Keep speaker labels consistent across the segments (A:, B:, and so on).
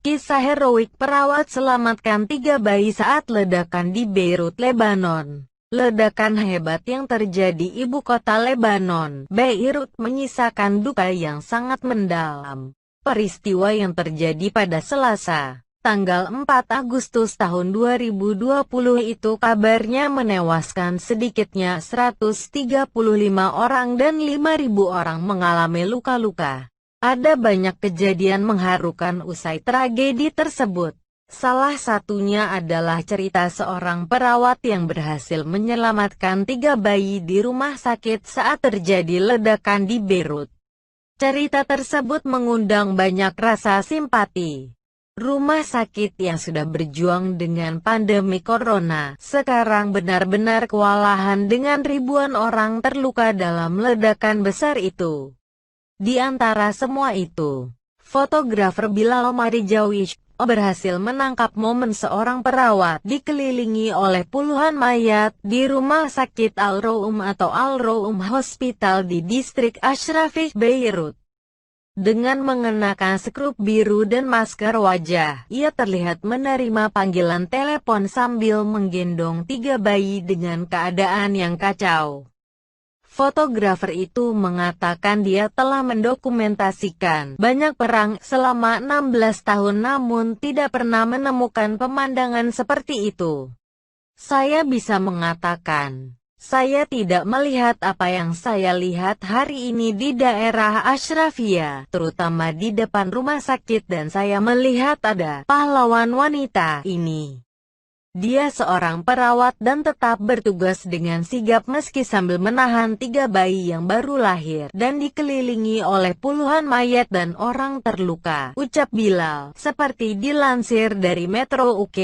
A: Kisah heroik perawat selamatkan 3 bayi saat ledakan di Beirut, Lebanon. Ledakan hebat yang terjadi ibu kota Lebanon, Beirut, menyisakan duka yang sangat mendalam. Peristiwa yang terjadi pada Selasa, tanggal 4 Agustus tahun 2020 itu kabarnya menewaskan sedikitnya 135 orang dan 5.000 orang mengalami luka-luka. Ada banyak kejadian mengharukan usai tragedi tersebut. Salah satunya adalah cerita seorang perawat yang berhasil menyelamatkan 3 bayi di rumah sakit saat terjadi ledakan di Beirut. Cerita tersebut mengundang banyak rasa simpati. Rumah sakit yang sudah berjuang dengan pandemi corona, sekarang benar-benar kewalahan dengan ribuan orang terluka dalam ledakan besar itu. Di antara semua itu, fotografer Bilal Marijawish berhasil menangkap momen seorang perawat dikelilingi oleh puluhan mayat di rumah sakit Al-Roum atau Al-Roum Hospital di distrik Ashrafi, Beirut. Dengan mengenakan skrup biru dan masker wajah, ia terlihat menerima panggilan telepon sambil menggendong 3 bayi dengan keadaan yang kacau. Fotografer itu mengatakan dia telah mendokumentasikan banyak perang selama 16 tahun namun tidak pernah menemukan pemandangan seperti itu. Saya bisa mengatakan, saya tidak melihat apa yang saya lihat hari ini di daerah Ashrafiyah, terutama di depan rumah sakit, dan saya melihat ada pahlawan wanita ini. Dia seorang perawat dan tetap bertugas dengan sigap meski sambil menahan 3 bayi yang baru lahir dan dikelilingi oleh puluhan mayat dan orang terluka, ucap Bilal, seperti dilansir dari Metro UK.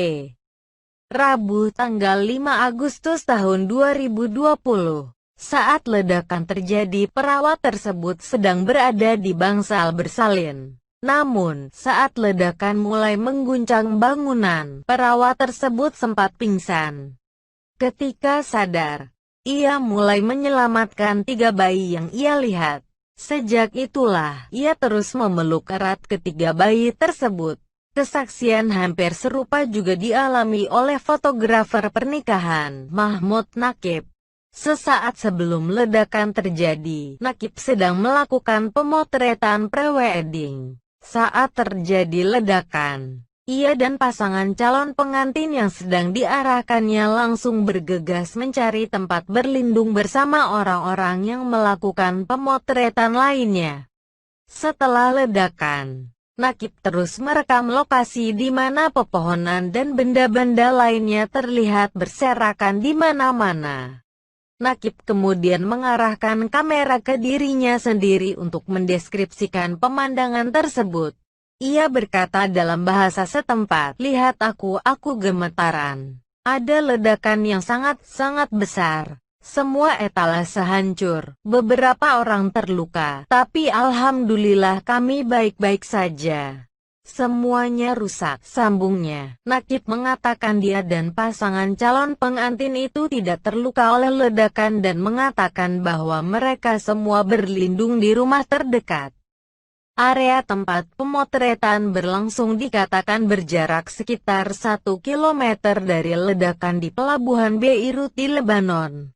A: Rabu tanggal 5 Agustus tahun 2020. Saat ledakan terjadi, perawat tersebut sedang berada di bangsal bersalin. Namun, saat ledakan mulai mengguncang bangunan, perawat tersebut sempat pingsan. Ketika sadar, ia mulai menyelamatkan 3 bayi yang ia lihat. Sejak itulah, ia terus memeluk erat ketiga bayi tersebut. Kesaksian hampir serupa juga dialami oleh fotografer pernikahan, Mahmoud Nakib. Sesaat sebelum ledakan terjadi, Nakib sedang melakukan pemotretan pre-wedding. Saat terjadi ledakan, ia dan pasangan calon pengantin yang sedang diarahkannya langsung bergegas mencari tempat berlindung bersama orang-orang yang melakukan pemotretan lainnya. Setelah ledakan, Nakib terus merekam lokasi di mana pepohonan dan benda-benda lainnya terlihat berserakan di mana-mana. Nakib kemudian mengarahkan kamera ke dirinya sendiri untuk mendeskripsikan pemandangan tersebut. Ia berkata dalam bahasa setempat, "Lihat aku gemetaran. Ada ledakan yang sangat-sangat besar. Semua etalase hancur, beberapa orang terluka, tapi alhamdulillah kami baik-baik saja. Semuanya rusak," sambungnya. Nakib mengatakan dia dan pasangan calon pengantin itu tidak terluka oleh ledakan dan mengatakan bahwa mereka semua berlindung di rumah terdekat. Area tempat pemotretan berlangsung dikatakan berjarak sekitar 1 kilometer dari ledakan di pelabuhan Beirut di Lebanon.